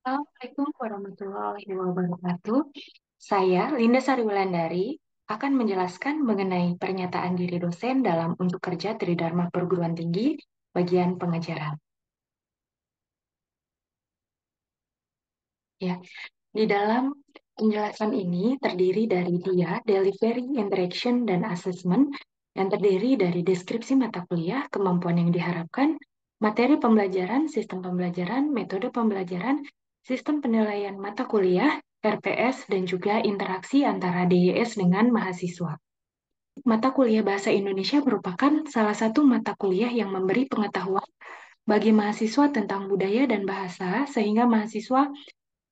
Assalamualaikum warahmatullahi wabarakatuh. Saya, Linda Sari Wulandari, akan menjelaskan mengenai pernyataan diri dosen dalam untuk kerja Tridharma Perguruan Tinggi, bagian pengajaran. Ya, di dalam penjelasan ini terdiri dari delivery, interaction, dan assessment, yang terdiri dari deskripsi mata kuliah, kemampuan yang diharapkan, materi pembelajaran, sistem pembelajaran, metode pembelajaran, sistem penilaian mata kuliah, RPS, dan juga interaksi antara DYS dengan mahasiswa. Mata kuliah Bahasa Indonesia merupakan salah satu mata kuliah yang memberi pengetahuan bagi mahasiswa tentang budaya dan bahasa, sehingga mahasiswa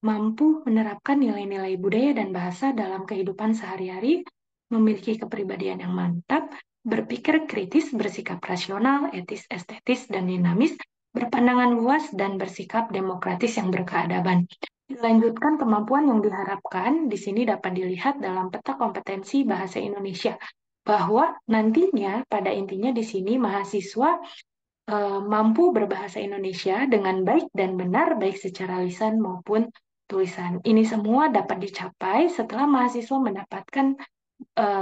mampu menerapkan nilai-nilai budaya dan bahasa dalam kehidupan sehari-hari, memiliki kepribadian yang mantap, berpikir kritis, bersikap rasional, etis, estetis, dan dinamis, berpandangan luas, dan bersikap demokratis yang berkeadaban. Dilanjutkan, kemampuan yang diharapkan di sini dapat dilihat dalam peta kompetensi bahasa Indonesia, bahwa nantinya pada intinya di sini mahasiswa mampu berbahasa Indonesia dengan baik dan benar, baik secara lisan maupun tulisan. Ini semua dapat dicapai setelah mahasiswa mendapatkan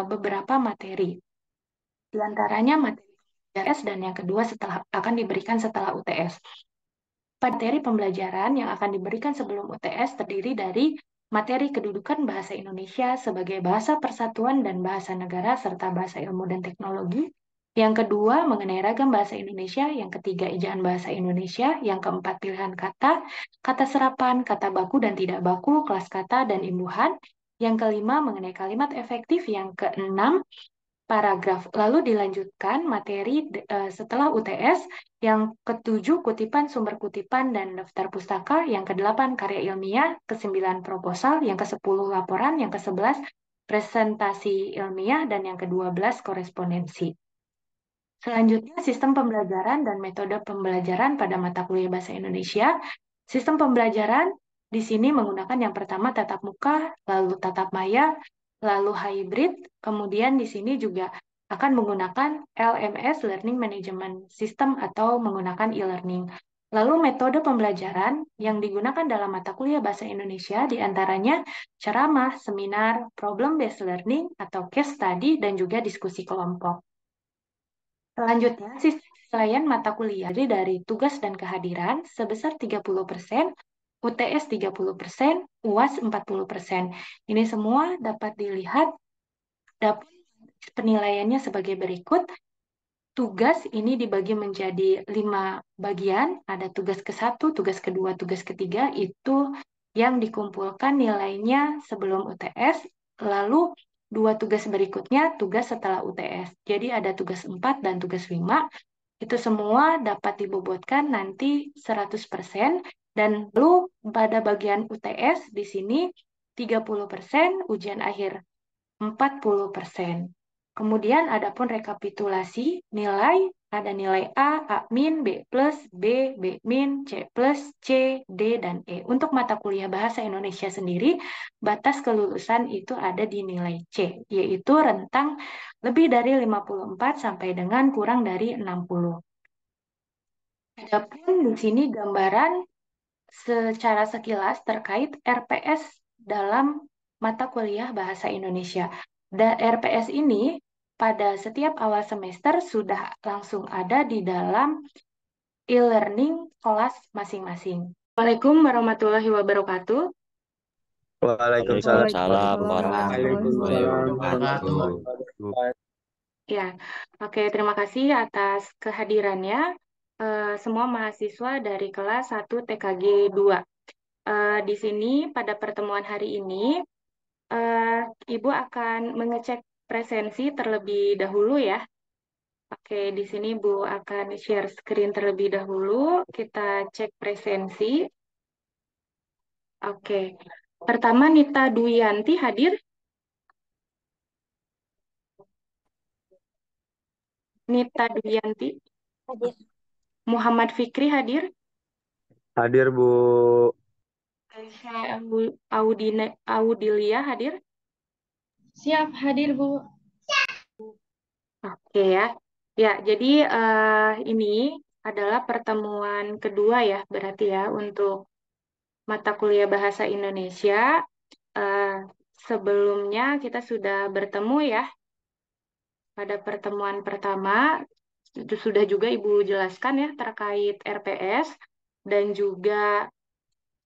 beberapa materi. Di antaranya materi UTS dan yang kedua akan diberikan setelah UTS. Materi pembelajaran yang akan diberikan sebelum UTS terdiri dari materi kedudukan bahasa Indonesia sebagai bahasa persatuan dan bahasa negara serta bahasa ilmu dan teknologi. Yang kedua, mengenai ragam bahasa Indonesia. Yang ketiga, ejaan bahasa Indonesia. Yang keempat, pilihan kata, kata serapan, kata baku dan tidak baku, kelas kata dan imbuhan. Yang kelima, mengenai kalimat efektif. Yang keenam, paragraf. Lalu dilanjutkan materi setelah UTS. Yang ketujuh, kutipan, sumber kutipan, dan daftar pustaka. Yang kedelapan, karya ilmiah. Kesembilan, proposal. Yang kesepuluh, laporan. Yang kesebelas, presentasi ilmiah. Dan yang kedua belas, korespondensi. Selanjutnya, sistem pembelajaran dan metode pembelajaran pada mata kuliah Bahasa Indonesia. Sistem pembelajaran di sini menggunakan yang pertama tatap muka, lalu tatap maya, lalu hybrid. Kemudian di sini juga akan menggunakan LMS, Learning Management System, atau menggunakan e-learning. Lalu metode pembelajaran yang digunakan dalam mata kuliah Bahasa Indonesia diantaranya ceramah, seminar, problem-based learning, atau case study, dan juga diskusi kelompok. Selanjutnya, sistem penilaian mata kuliah dari tugas dan kehadiran sebesar 30%, UTS 30%, UAS 40%. Ini semua dapat dilihat, dapat penilaiannya sebagai berikut. Tugas ini dibagi menjadi 5 bagian, ada tugas ke-1, tugas kedua, tugas ketiga, itu yang dikumpulkan nilainya sebelum UTS, lalu 2 tugas berikutnya tugas setelah UTS. Jadi ada tugas 4 dan tugas 5, itu semua dapat dibobotkan nanti 100%, dan lalu pada bagian UTS di sini 30%, ujian akhir 40%. Kemudian adapun rekapitulasi nilai, ada nilai A, A min, B plus, B min, C plus, C, D, dan E. Untuk mata kuliah Bahasa Indonesia sendiri, batas kelulusan itu ada di nilai C, yaitu rentang lebih dari 54 sampai dengan kurang dari 60. Adapun di sini gambaran secara sekilas terkait RPS dalam mata kuliah Bahasa Indonesia. Dan RPS ini pada setiap awal semester sudah langsung ada di dalam e-learning kelas masing-masing. Assalamualaikum warahmatullahi wabarakatuh. Waalaikumsalam Waalaikumsalam warahmatullahi warahmatullahi wabarakatuh. wabarakatuh. Ya, oke, terima kasih atas kehadirannya semua mahasiswa dari kelas 1 TKG 2. Di sini pada pertemuan hari ini eh, Ibu akan mengecek presensi terlebih dahulu ya. Oke, di sini Bu akan share screen terlebih dahulu. Kita cek presensi. Oke, pertama Nita Duyanti hadir. Nita Duyanti. Hadir. Muhammad Fikri hadir. Hadir Bu. Aisyah Audilia hadir. Siap hadir, Bu. Oke ya. Ya, jadi ini adalah pertemuan kedua ya, berarti ya untuk mata kuliah Bahasa Indonesia. Eh, Sebelumnya kita sudah bertemu ya pada pertemuan pertama. Itu sudah juga Ibu jelaskan ya terkait RPS dan juga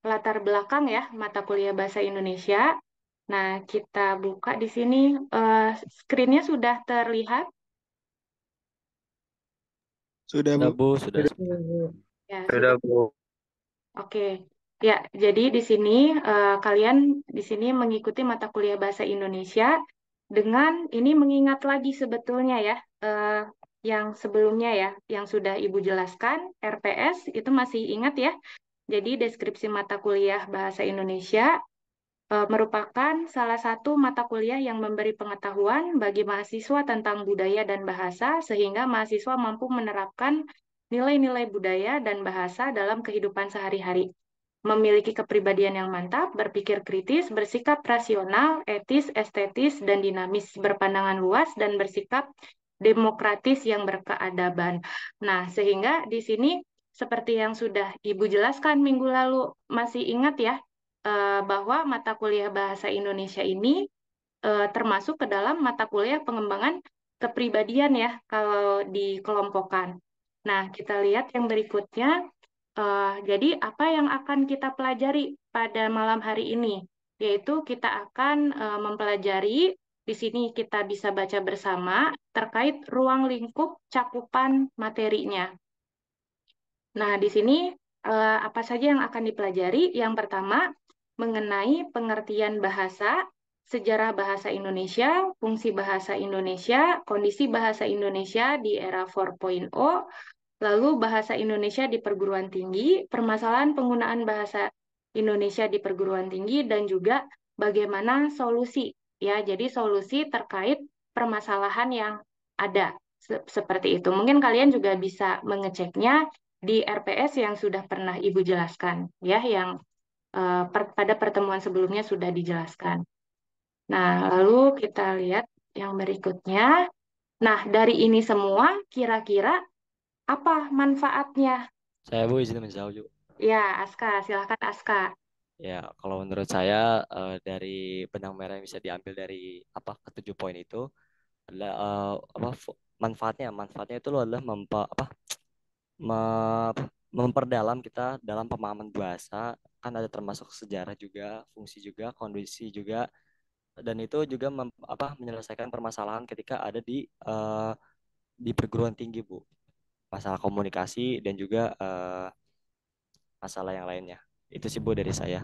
latar belakang ya mata kuliah Bahasa Indonesia. Nah, kita buka di sini. Screen-nya sudah terlihat? Sudah, Sudah, Bu. Bu, sudah. Ya, Sudah, sudah. Bu. Oke. Ya, jadi di sini kalian di sini mengikuti mata kuliah Bahasa Indonesia dengan ini mengingat lagi sebetulnya ya yang sebelumnya ya, yang sudah Ibu jelaskan, RPS itu masih ingat ya. Jadi deskripsi mata kuliah Bahasa Indonesia merupakan salah satu mata kuliah yang memberi pengetahuan bagi mahasiswa tentang budaya dan bahasa sehingga mahasiswa mampu menerapkan nilai-nilai budaya dan bahasa dalam kehidupan sehari-hari. Memiliki kepribadian yang mantap, berpikir kritis, bersikap rasional, etis, estetis, dan dinamis, berpandangan luas, dan bersikap demokratis yang berkeadaban. Nah, sehingga di sini seperti yang sudah Ibu jelaskan minggu lalu, masih ingat ya, bahwa mata kuliah Bahasa Indonesia ini termasuk ke dalam mata kuliah pengembangan kepribadian ya, kalau dikelompokkan. Nah, kita lihat yang berikutnya. Jadi apa yang akan kita pelajari pada malam hari ini? Yaitu kita akan mempelajari, di sini kita bisa baca bersama terkait ruang lingkup cakupan materinya. Nah, di sini apa saja yang akan dipelajari? Yang pertama, mengenai pengertian bahasa, sejarah bahasa Indonesia, fungsi bahasa Indonesia, kondisi bahasa Indonesia di era 4.0, lalu bahasa Indonesia di perguruan tinggi, permasalahan penggunaan bahasa Indonesia di perguruan tinggi, dan juga bagaimana solusi. Ya, jadi solusi terkait permasalahan yang ada seperti itu. Mungkin kalian juga bisa mengeceknya di RPS yang sudah pernah Ibu jelaskan, ya, yang pada pertemuan sebelumnya sudah dijelaskan. Nah, lalu kita lihat yang berikutnya. Nah, dari ini semua kira-kira apa manfaatnya? Saya, Bu, izin menjawab juga. Ya, Aska, silakan Aska. Ya, kalau menurut saya dari benang merah yang bisa diambil dari ketujuh poin itu adalah manfaatnya itu adalah memperdalam kita dalam pemahaman bahasa, kan ada termasuk sejarah juga, fungsi juga, kondisi juga, dan itu juga menyelesaikan permasalahan ketika ada di perguruan tinggi, Bu, masalah komunikasi dan juga masalah yang lainnya. Itu sih, Bu, dari saya.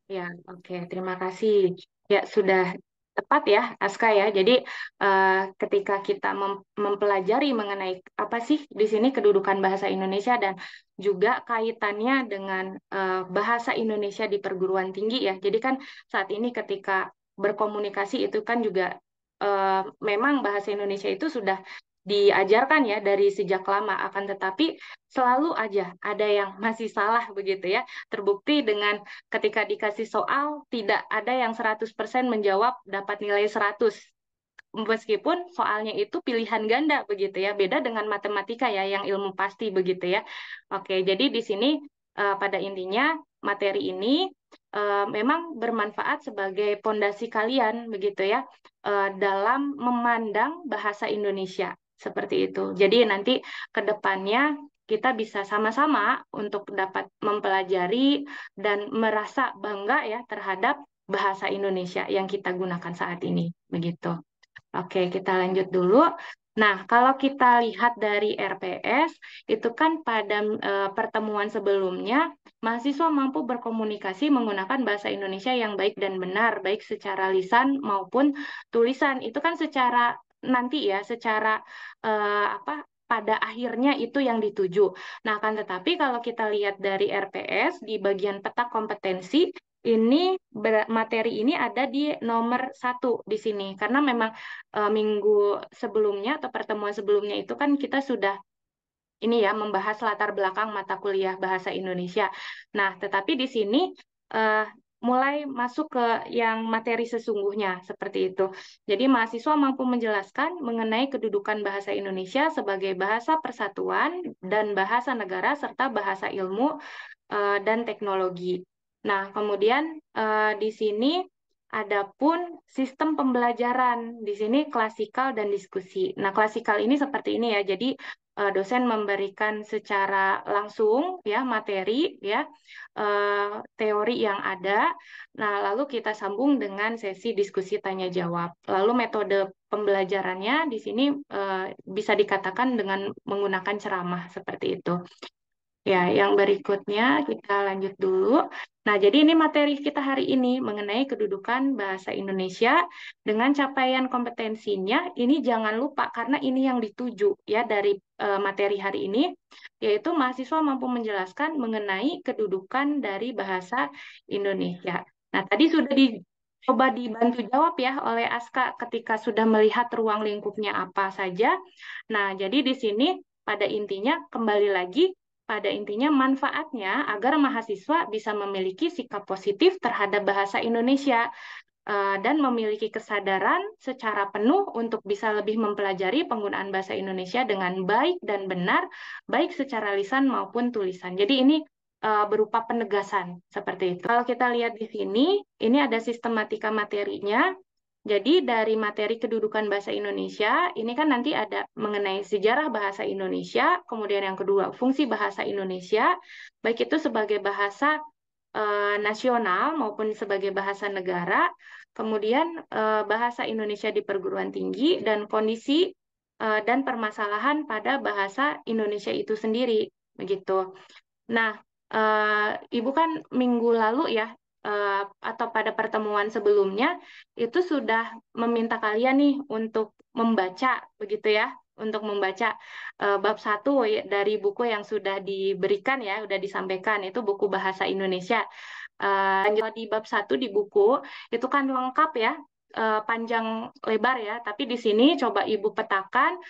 Ya, oke, terima kasih. Ya, sudah tepat ya, Aska ya. Jadi, ketika kita mempelajari mengenai apa sih di sini kedudukan bahasa Indonesia dan juga kaitannya dengan bahasa Indonesia di perguruan tinggi ya. Jadi kan saat ini ketika berkomunikasi itu kan juga memang bahasa Indonesia itu sudah diajarkan ya dari sejak lama, akan tetapi selalu aja ada yang masih salah begitu ya. Terbukti dengan ketika dikasih soal, tidak ada yang 100% menjawab dapat nilai 100. Meskipun soalnya itu pilihan ganda begitu ya, beda dengan matematika ya yang ilmu pasti begitu ya. Oke, jadi di sini pada intinya materi ini memang bermanfaat sebagai pondasi kalian begitu ya dalam memandang bahasa Indonesia seperti itu. Jadi nanti ke depannya kita bisa sama-sama untuk dapat mempelajari dan merasa bangga ya terhadap bahasa Indonesia yang kita gunakan saat ini begitu. Oke, kita lanjut dulu. Nah, kalau kita lihat dari RPS, itu kan pada pertemuan sebelumnya, mahasiswa mampu berkomunikasi menggunakan bahasa Indonesia yang baik dan benar, baik secara lisan maupun tulisan. Itu kan secara nanti ya, secara pada akhirnya itu yang dituju. Nah, kan tetapi kalau kita lihat dari RPS, di bagian peta kompetensi, ini materi ini ada di nomor 1 di sini karena memang minggu sebelumnya atau pertemuan sebelumnya itu kan kita sudah ini ya membahas latar belakang mata kuliah bahasa Indonesia. Nah, tetapi di sini uh, mulai masuk ke yang materi sesungguhnya seperti itu. Jadi mahasiswa mampu menjelaskan mengenai kedudukan bahasa Indonesia sebagai bahasa persatuan dan bahasa negara serta bahasa ilmu dan teknologi. Nah, kemudian di sini adapun sistem pembelajaran. Di sini klasikal dan diskusi. Nah, klasikal ini seperti ini ya. Jadi dosen memberikan secara langsung ya materi ya teori yang ada. Nah, lalu kita sambung dengan sesi diskusi tanya jawab. Lalu metode pembelajarannya di sini bisa dikatakan dengan menggunakan ceramah seperti itu. Ya, yang berikutnya kita lanjut dulu. Nah, jadi ini materi kita hari ini mengenai kedudukan bahasa Indonesia dengan capaian kompetensinya. Ini jangan lupa karena ini yang dituju ya dari materi hari ini, yaitu mahasiswa mampu menjelaskan mengenai kedudukan dari bahasa Indonesia. Nah, tadi sudah coba dibantu jawab ya oleh Aska ketika sudah melihat ruang lingkupnya apa saja. Nah, jadi di sini pada intinya kembali lagi pada intinya manfaatnya agar mahasiswa bisa memiliki sikap positif terhadap bahasa Indonesia dan memiliki kesadaran secara penuh untuk bisa lebih mempelajari penggunaan bahasa Indonesia dengan baik dan benar, baik secara lisan maupun tulisan. Jadi ini berupa penegasan seperti itu. Kalau kita lihat di sini, ini ada sistematika materinya. Jadi dari materi kedudukan bahasa Indonesia, ini kan nanti ada mengenai sejarah bahasa Indonesia, kemudian yang kedua fungsi bahasa Indonesia, baik itu sebagai bahasa nasional maupun sebagai bahasa negara, kemudian bahasa Indonesia di perguruan tinggi, dan kondisi dan permasalahan pada bahasa Indonesia itu sendiri, begitu. Nah, Ibu kan minggu lalu ya, atau pada pertemuan sebelumnya, itu sudah meminta kalian nih untuk membaca, begitu ya, untuk membaca bab 1 dari buku yang sudah diberikan ya, sudah disampaikan, itu buku Bahasa Indonesia. Di bab 1 di buku, itu kan lengkap ya, panjang lebar ya, tapi di sini coba Ibu petakan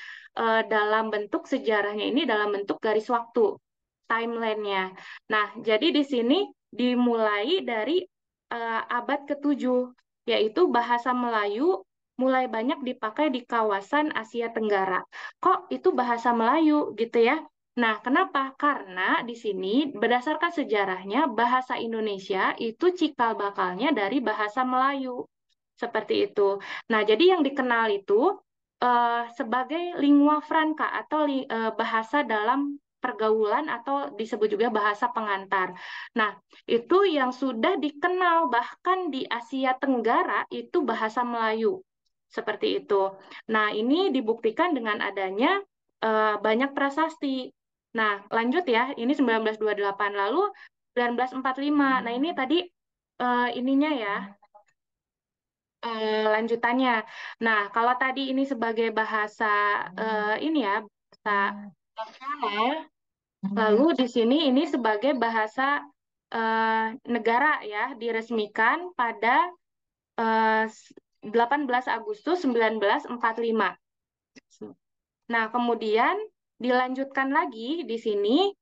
dalam bentuk sejarahnya ini dalam bentuk garis waktu timeline-nya. Nah, jadi di sini dimulai dari abad ke-7, yaitu bahasa Melayu mulai banyak dipakai di kawasan Asia Tenggara. Kok itu bahasa Melayu gitu ya? Nah, kenapa? Karena di sini berdasarkan sejarahnya bahasa Indonesia itu cikal bakalnya dari bahasa Melayu. Seperti itu. Nah, jadi yang dikenal itu sebagai lingua franca atau bahasa dalam pergaulan atau disebut juga bahasa pengantar. Nah, itu yang sudah dikenal bahkan di Asia Tenggara itu bahasa Melayu. Seperti itu. Nah, ini dibuktikan dengan adanya banyak prasasti. Nah, lanjut ya, ini 1928 lalu 1945. Nah, ini tadi ininya ya, lanjutannya. Nah, kalau tadi ini sebagai bahasa ini ya, bahasa nasional, lalu di sini ini sebagai bahasa negara ya, diresmikan pada 18 Agustus 1945. Nah, kemudian dilanjutkan lagi di sini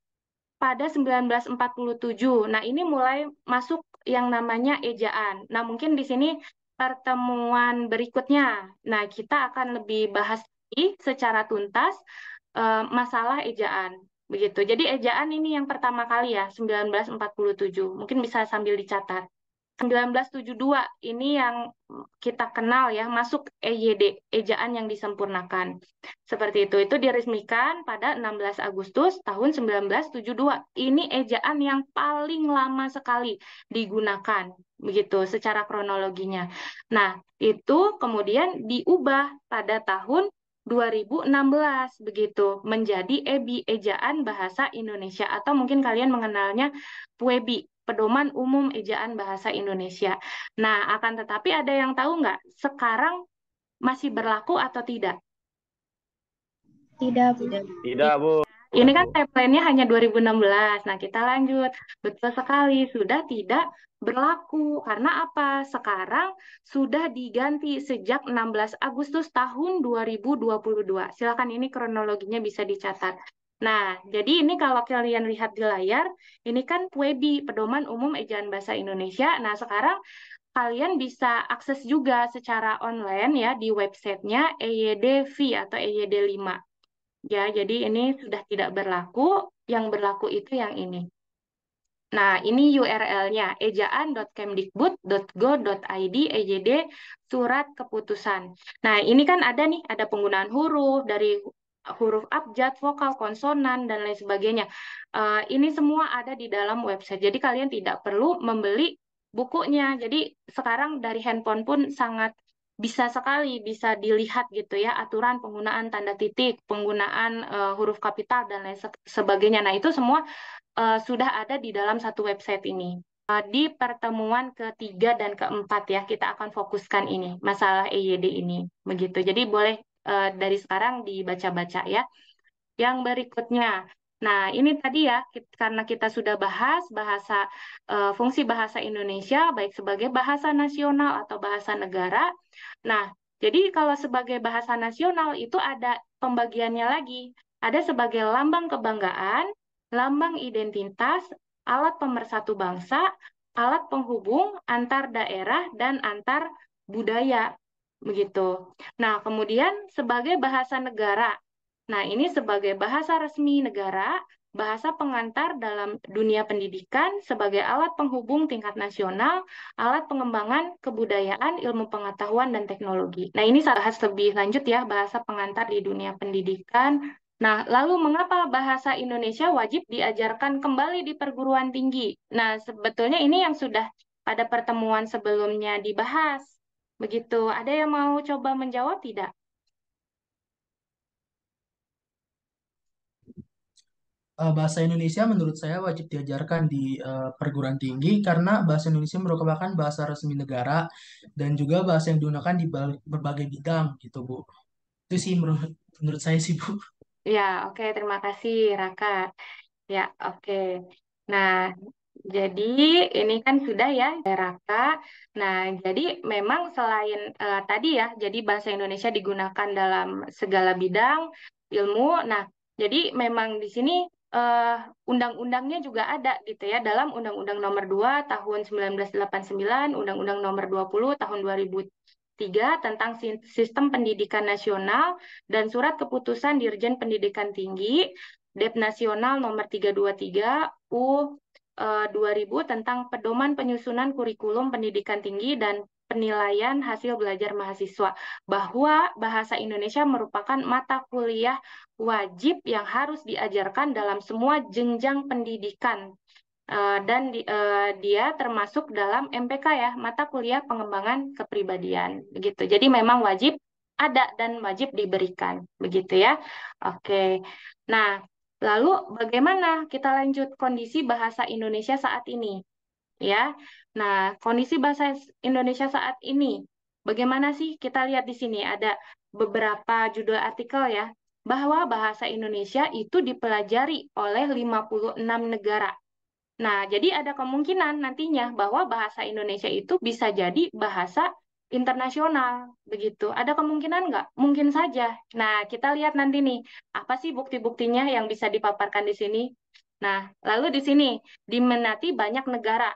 pada 1947. Nah, ini mulai masuk yang namanya ejaan. Nah, mungkin di sini pertemuan berikutnya. Nah, kita akan lebih bahas lagi secara tuntas masalah ejaan. Begitu. Jadi ejaan ini yang pertama kali ya, 1947. Mungkin bisa sambil dicatat. 1972 ini yang kita kenal ya, masuk EYD, ejaan yang disempurnakan. Seperti itu diresmikan pada 16 Agustus tahun 1972. Ini ejaan yang paling lama sekali digunakan, begitu secara kronologinya. Nah, itu kemudian diubah pada tahun 2016 begitu menjadi EBI, ejaan bahasa Indonesia, atau mungkin kalian mengenalnya PUEBI, Pedoman Umum Ejaan Bahasa Indonesia. Nah, akan tetapi ada yang tahu nggak sekarang masih berlaku atau tidak? Tidak, Bu. Tidak, Bu. Ini kan timeline-nya hanya 2016. Nah, kita lanjut. Betul sekali, sudah tidak berlaku. Karena apa? Sekarang sudah diganti sejak 16 Agustus tahun 2022. Silakan, ini kronologinya bisa dicatat. Nah, jadi ini kalau kalian lihat di layar, ini kan PUEBI, Pedoman Umum Ejaan Bahasa Indonesia. Nah, sekarang kalian bisa akses juga secara online ya di websitenya EYD-V atau EYD 5. Ya, jadi ini sudah tidak berlaku, yang berlaku itu yang ini. Nah, ini URL-nya ejaan.kemdikbud.go.id EJD surat keputusan. Nah, ini kan ada nih, ada penggunaan huruf dari huruf abjad, vokal, konsonan, dan lain sebagainya. Ini semua ada di dalam website. Jadi kalian tidak perlu membeli bukunya. Jadi sekarang dari handphone pun sangat bisa sekali bisa dilihat gitu ya, aturan penggunaan tanda titik, penggunaan huruf kapital, dan lain sebagainya. Nah, itu semua sudah ada di dalam satu website ini. Di pertemuan ketiga dan keempat ya, kita akan fokuskan ini, masalah EYD ini. Begitu. Jadi boleh dari sekarang dibaca-baca ya. Yang berikutnya, nah ini tadi ya, karena kita sudah bahas fungsi bahasa Indonesia, baik sebagai bahasa nasional atau bahasa negara. Nah, jadi kalau sebagai bahasa nasional itu ada pembagiannya lagi. Ada sebagai lambang kebanggaan, lambang identitas, alat pemersatu bangsa, alat penghubung antar daerah dan antar budaya. Begitu. Nah, kemudian sebagai bahasa negara. Nah, ini sebagai bahasa resmi negara, bahasa pengantar dalam dunia pendidikan, sebagai alat penghubung tingkat nasional, alat pengembangan kebudayaan, ilmu pengetahuan, dan teknologi. Nah, ini saya bahas lebih lanjut ya, bahasa pengantar di dunia pendidikan. Nah, lalu mengapa bahasa Indonesia wajib diajarkan kembali di perguruan tinggi? Nah, sebetulnya ini yang sudah pada pertemuan sebelumnya dibahas. Begitu. Ada yang mau coba menjawab tidak? Bahasa Indonesia menurut saya wajib diajarkan di perguruan tinggi karena bahasa Indonesia merupakan bahasa resmi negara dan juga bahasa yang digunakan di berbagai bidang gitu, Bu. Itu sih menurut saya sih, Bu. Ya, oke. Terima kasih, Raka. Ya, oke. Nah, jadi ini kan sudah ya, Raka. Nah, jadi memang selain tadi ya, jadi bahasa Indonesia digunakan dalam segala bidang ilmu. Nah, jadi memang di sini undang-undangnya juga ada gitu ya, dalam Undang-Undang Nomor 2 Tahun 1989, Undang-Undang Nomor 20 Tahun 2003 tentang Sistem Pendidikan Nasional, dan Surat Keputusan Dirjen Pendidikan Tinggi DEP Nasional Nomor 323 U 2000 tentang pedoman penyusunan kurikulum pendidikan tinggi dan penilaian hasil belajar mahasiswa, bahwa bahasa Indonesia merupakan mata kuliah wajib yang harus diajarkan dalam semua jenjang pendidikan. Dan dia termasuk dalam MPK ya, mata kuliah pengembangan kepribadian begitu. Jadi memang wajib ada dan wajib diberikan begitu ya. Oke. Nah, lalu bagaimana kita lanjut kondisi bahasa Indonesia saat ini? Ya. Nah, kondisi bahasa Indonesia saat ini bagaimana sih? Kita lihat di sini ada beberapa judul artikel ya, bahwa bahasa Indonesia itu dipelajari oleh 56 negara. Nah, jadi ada kemungkinan nantinya bahwa bahasa Indonesia itu bisa jadi bahasa internasional, begitu. Ada kemungkinan nggak? Mungkin saja. Nah, kita lihat nanti nih, apa sih bukti-buktinya yang bisa dipaparkan di sini? Nah, lalu di sini, diminati banyak negara.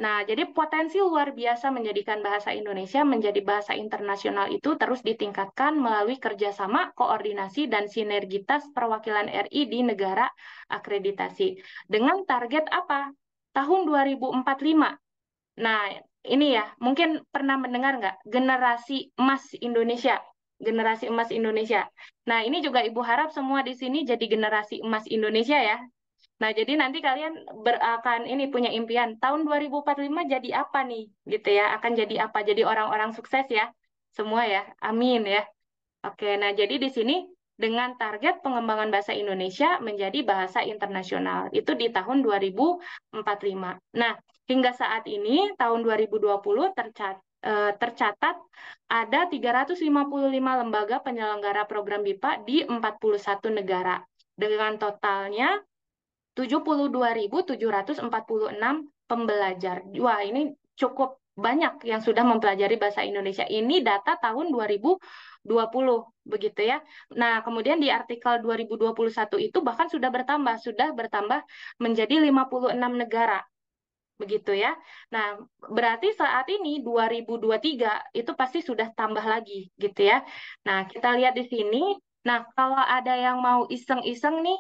Nah, jadi potensi luar biasa menjadikan bahasa Indonesia menjadi bahasa internasional itu terus ditingkatkan melalui kerjasama, koordinasi, dan sinergitas perwakilan RI di negara akreditasi. Dengan target apa? Tahun 2045. Nah, ini ya, mungkin pernah mendengar nggak? Generasi emas Indonesia. Generasi emas Indonesia. Nah, ini juga Ibu harap semua di sini jadi generasi emas Indonesia ya. Nah, jadi nanti kalian akan ini punya impian, tahun 2045 jadi apa nih? Gitu ya, akan jadi apa? Jadi orang-orang sukses ya. Semua ya. Amin ya. Oke, nah jadi di sini dengan target pengembangan bahasa Indonesia menjadi bahasa internasional. Itu di tahun 2045. Nah, hingga saat ini tahun 2020 tercatat ada 355 lembaga penyelenggara program BIPA di 41 negara dengan totalnya 72.746 pembelajar. Wah, ini cukup banyak yang sudah mempelajari bahasa Indonesia. Ini data tahun 2020, begitu ya. Nah, kemudian di artikel 2021 itu bahkan sudah bertambah menjadi 56 negara. Begitu ya. Nah, berarti saat ini 2023 itu pasti sudah tambah lagi, gitu ya. Nah, kita lihat di sini. Nah, kalau ada yang mau iseng-iseng nih,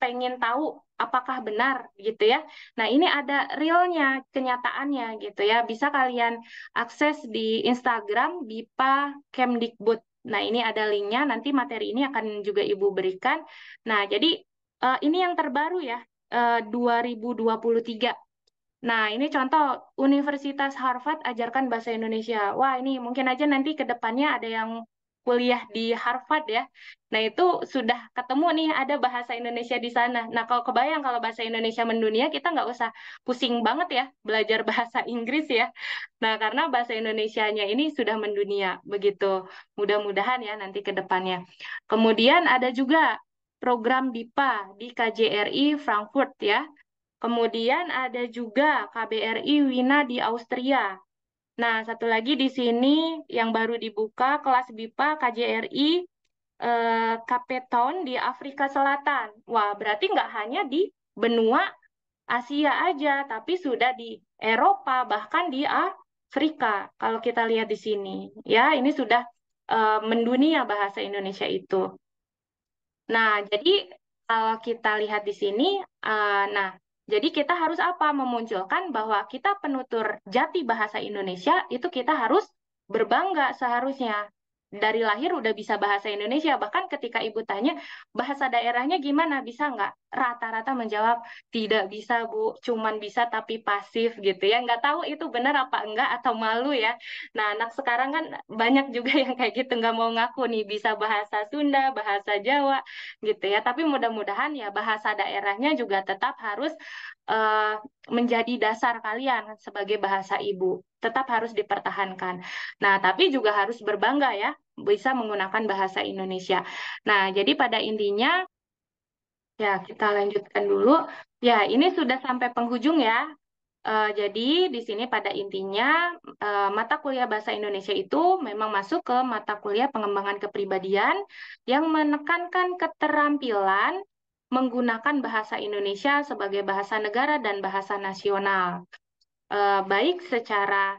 pengen tahu apakah benar gitu ya. Nah, ini ada realnya, kenyataannya gitu ya. Bisa kalian akses di Instagram BIPA Kemdikbud. Nah, ini ada linknya, nanti materi ini akan juga Ibu berikan. Nah, jadi ini yang terbaru ya, 2023. Nah, ini contoh Universitas Harvard ajarkan bahasa Indonesia. Wah, ini mungkin aja nanti ke depannya ada yang kuliah di Harvard ya. Nah, itu sudah ketemu nih ada bahasa Indonesia di sana. Nah, kalau kebayang kalau bahasa Indonesia mendunia, kita nggak usah pusing banget ya belajar bahasa Inggris ya. Nah, karena bahasa Indonesianya ini sudah mendunia. Begitu. Mudah-mudahan ya nanti ke depannya. Kemudian ada juga program BIPA di KJRI Frankfurt ya. Kemudian ada juga KBRI Wina di Austria. Nah, satu lagi di sini yang baru dibuka kelas BIPA KJRI Cape Town di Afrika Selatan. Wah, berarti nggak hanya di benua Asia aja, tapi sudah di Eropa, bahkan di Afrika. Kalau kita lihat di sini, ya ini sudah mendunia bahasa Indonesia itu. Nah, jadi kalau kita lihat di sini, nah, jadi kita harus apa? Memunculkan bahwa kita penutur jati bahasa Indonesia itu kita harus berbangga seharusnya. Dari lahir udah bisa bahasa Indonesia, bahkan ketika ibu tanya bahasa daerahnya gimana, bisa nggak? Rata-rata menjawab tidak bisa Bu, cuman bisa tapi pasif gitu ya. Nggak tahu itu benar apa enggak atau malu ya. Nah anak sekarang kan banyak juga yang kayak gitu nggak mau ngaku nih bisa bahasa Sunda, bahasa Jawa gitu ya. Tapi mudah-mudahan ya bahasa daerahnya juga tetap harus eh, menjadi dasar kalian sebagai bahasa ibu. Tetap harus dipertahankan. Nah, tapi juga harus berbangga ya bisa menggunakan bahasa Indonesia. Nah, jadi pada intinya ya kita lanjutkan dulu. Ya, ini sudah sampai penghujung ya. Jadi di sini pada intinya mata kuliah bahasa Indonesia itu memang masuk ke mata kuliah pengembangan kepribadian yang menekankan keterampilan menggunakan bahasa Indonesia sebagai bahasa negara dan bahasa nasional, baik secara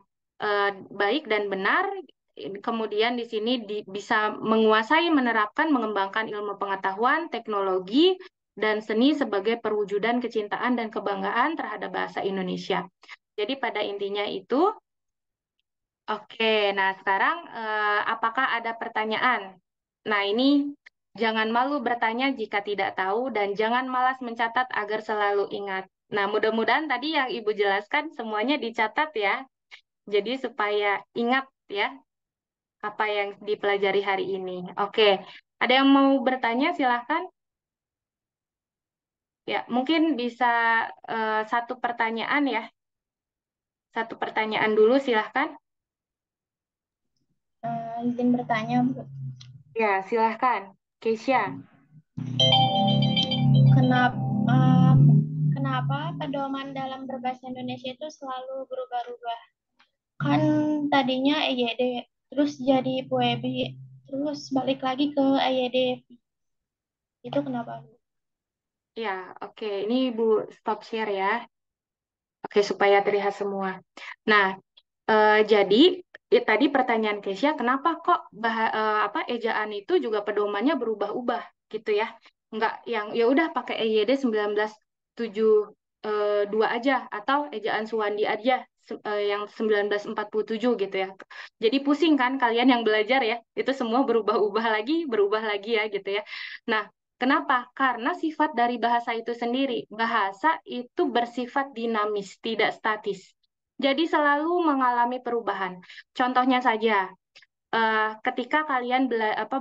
baik dan benar. Kemudian di sini bisa menguasai, menerapkan, mengembangkan ilmu pengetahuan, teknologi, dan seni sebagai perwujudan kecintaan dan kebanggaan terhadap bahasa Indonesia. Jadi pada intinya itu, oke. Nah sekarang apakah ada pertanyaan? Nah ini jangan malu bertanya jika tidak tahu dan jangan malas mencatat agar selalu ingat. Nah mudah-mudahan tadi yang Ibu jelaskan semuanya dicatat ya. Jadi supaya ingat ya apa yang dipelajari hari ini. Oke, ada yang mau bertanya silahkan. Ya, mungkin bisa satu pertanyaan ya. Satu pertanyaan dulu silahkan. Izin bertanya, Bu. Ya, silahkan. Keisha. Kenapa pedoman dalam berbahasa Indonesia itu selalu berubah-ubah? Kan tadinya EYD, terus jadi PUEBI, terus balik lagi ke EYD. Itu kenapa, Bu? Ya, oke. Ini Ibu stop share ya. Oke, supaya terlihat semua. Nah, jadi tadi pertanyaan Keisha, kenapa kok ejaan itu juga pedomannya berubah-ubah gitu ya? Enggak yang ya udah pakai EYD 1972 aja atau ejaan Suwandi aja yang 1947 gitu ya. Jadi pusing kan kalian yang belajar ya, itu semua berubah lagi ya gitu ya. Nah, kenapa? Karena sifat dari bahasa itu sendiri. Bahasa itu bersifat dinamis, tidak statis. Jadi selalu mengalami perubahan. Contohnya saja, ketika kalian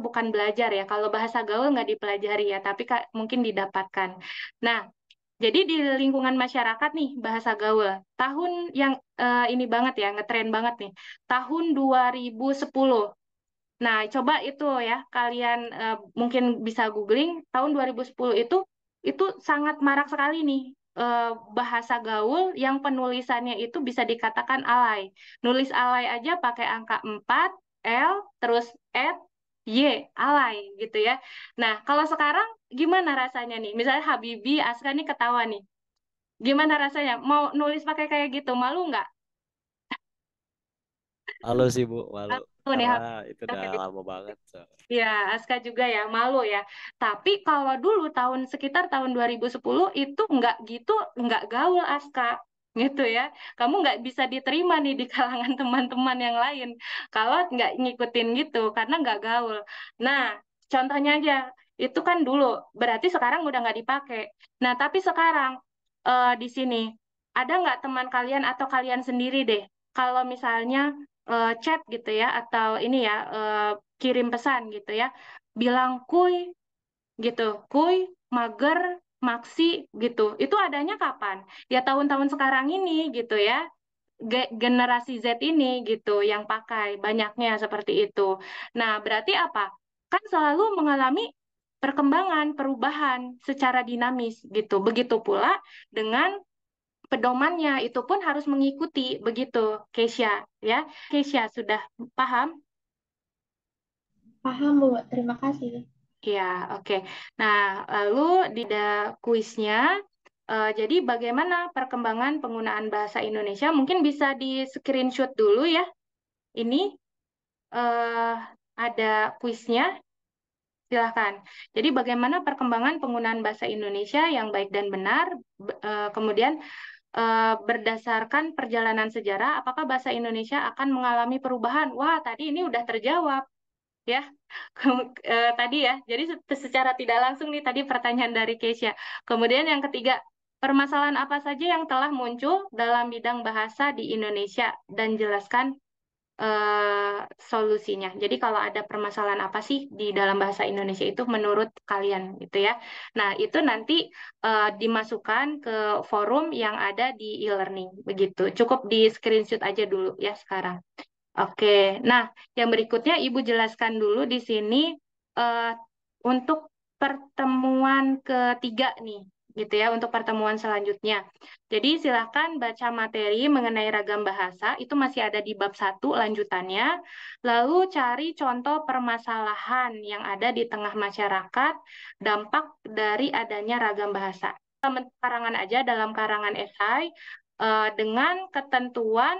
bukan belajar ya, kalau bahasa gaul nggak dipelajari ya, tapi mungkin didapatkan. Nah, jadi di lingkungan masyarakat nih bahasa gaul, tahun yang ini banget ya, ngetren banget nih, tahun 2010. Nah, coba itu ya, kalian mungkin bisa googling, tahun 2010 itu sangat marak sekali nih bahasa gaul yang penulisannya itu bisa dikatakan alay. Nulis alay aja pakai angka 4, L, terus at, Y, alay gitu ya. Nah, kalau sekarang gimana rasanya nih? Misalnya Habibie, Aska nih ketawa nih. Gimana rasanya? Mau nulis pakai kayak gitu, malu nggak? Malu sih Bu, malu. Malu nih, Karena itu udah Oke. lama banget. So. Ya, Aska juga ya, malu ya. Tapi kalau dulu sekitar tahun 2010 itu nggak gitu, nggak gaul Aska. Gitu ya. Kamu nggak bisa diterima nih di kalangan teman-teman yang lain. Kalau nggak ngikutin gitu, karena nggak gaul. Nah, contohnya aja, itu kan dulu. Berarti sekarang udah nggak dipakai. Nah, tapi sekarang di sini, ada nggak teman kalian atau kalian sendiri deh, kalau misalnya chat gitu ya, atau ini ya, kirim pesan gitu ya, bilang kuy gitu, kuy, mager, maksi gitu. Itu adanya kapan? Ya tahun-tahun sekarang ini gitu ya, generasi Z ini gitu yang pakai, banyaknya seperti itu. Nah, berarti apa? Kan selalu mengalami perkembangan, perubahan secara dinamis gitu. Begitu pula dengan pedomannya itu pun harus mengikuti begitu, Keisha ya. Keisha sudah paham? Paham, Bu. Terima kasih. Ya, oke. Nah, lalu di ada kuisnya. Jadi bagaimana perkembangan penggunaan bahasa Indonesia? Mungkin bisa di screenshot dulu ya. Ini eh, ada kuisnya. Silahkan. Jadi bagaimana perkembangan penggunaan bahasa Indonesia yang baik dan benar, kemudian berdasarkan perjalanan sejarah, apakah bahasa Indonesia akan mengalami perubahan? Wah, tadi ini udah terjawab ya. Tadi ya. Jadi secara tidak langsung nih tadi pertanyaan dari Keisha. Kemudian yang ketiga, permasalahan apa saja yang telah muncul dalam bidang bahasa di Indonesia dan jelaskan solusinya. Jadi kalau ada permasalahan apa sih di dalam bahasa Indonesia itu menurut kalian gitu ya. Nah, itu nanti dimasukkan ke forum yang ada di e-learning begitu. Cukup di screenshot aja dulu ya sekarang. Oke. Nah, yang berikutnya Ibu jelaskan dulu di sini eh, untuk pertemuan ketiga nih, gitu ya, untuk pertemuan selanjutnya. Jadi silahkan baca materi mengenai ragam bahasa, itu masih ada di bab 1 lanjutannya. Lalu cari contoh permasalahan yang ada di tengah masyarakat, dampak dari adanya ragam bahasa. Dalam karangan aja, dalam karangan esai, dengan ketentuan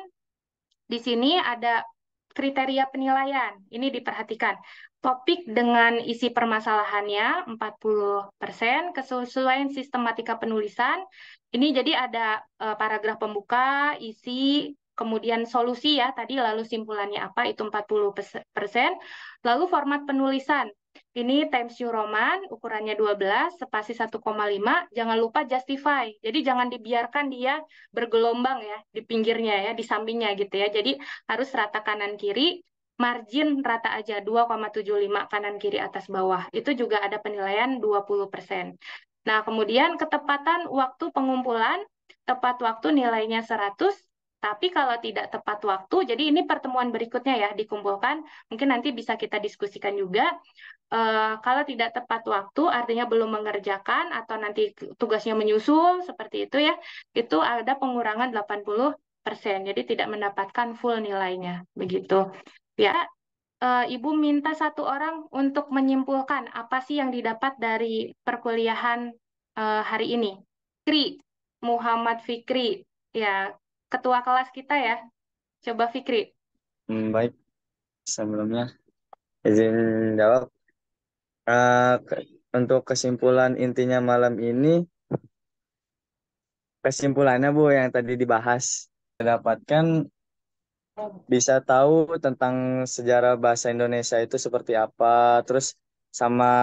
di sini ada kriteria penilaian. Ini diperhatikan. Topik dengan isi permasalahannya 40%, kesesuaian sistematika penulisan. Ini jadi ada paragraf pembuka, isi, kemudian solusi ya tadi, lalu simpulannya apa, itu 40%. Lalu format penulisan. Ini Times New Roman, ukurannya 12, spasi 1,5. Jangan lupa justify. Jadi jangan dibiarkan dia bergelombang ya di pinggirnya ya, di sampingnya gitu ya. Jadi harus rata kanan kiri, margin rata aja 2,75 kanan kiri atas bawah. Itu juga ada penilaian 20%. Nah, kemudian ketepatan waktu pengumpulan, tepat waktu nilainya 100, tapi kalau tidak tepat waktu, jadi ini pertemuan berikutnya ya dikumpulkan, mungkin nanti bisa kita diskusikan juga. Kalau tidak tepat waktu, artinya belum mengerjakan atau nanti tugasnya menyusul, seperti itu ya, itu ada pengurangan 80%, jadi tidak mendapatkan full nilainya, begitu. Ya, Ibu minta satu orang untuk menyimpulkan apa sih yang didapat dari perkuliahan hari ini. Fikri, Muhammad Fikri, ya, ketua kelas kita ya. Coba Fikri. Baik, sebelumnya izin jawab. Eh, ke- untuk kesimpulan intinya malam ini, kesimpulannya Bu yang tadi dibahas, dapatkan bisa tahu tentang sejarah bahasa Indonesia itu seperti apa, terus sama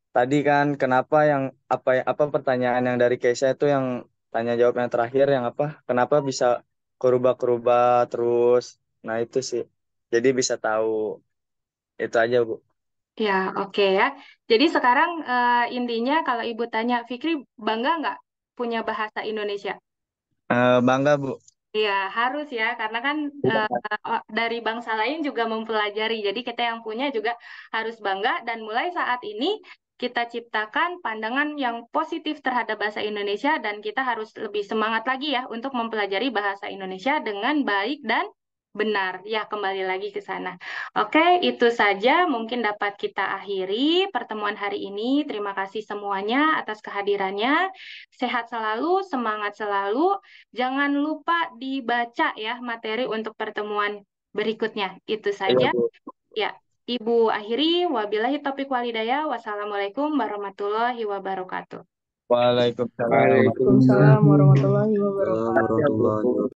tadi kan kenapa yang apa pertanyaan yang dari Keisha itu yang tanya jawab yang terakhir yang apa, kenapa bisa kerubah-kerubah terus, nah itu sih, jadi bisa tahu itu aja Bu. Ya, oke ya. Jadi sekarang intinya kalau Ibu tanya, Fikri bangga nggak punya bahasa Indonesia? Bangga Bu. Iya, harus ya, karena kan dari bangsa lain juga mempelajari. Jadi kita yang punya juga harus bangga dan mulai saat ini kita ciptakan pandangan yang positif terhadap bahasa Indonesia dan kita harus lebih semangat lagi ya untuk mempelajari bahasa Indonesia dengan baik dan benar. Ya, kembali lagi ke sana. Oke, itu saja mungkin dapat kita akhiri pertemuan hari ini. Terima kasih semuanya atas kehadirannya. Sehat selalu, semangat selalu. Jangan lupa dibaca ya materi untuk pertemuan berikutnya. Itu Iya, saja. Bu. Ya, Ibu akhiri. Wabillahi taufiq walhidayah. Wassalamualaikum warahmatullahi wabarakatuh. Waalaikumsalam. Waalaikumsalam warahmatullahi wabarakatuh. Terima kasih ya, Bu.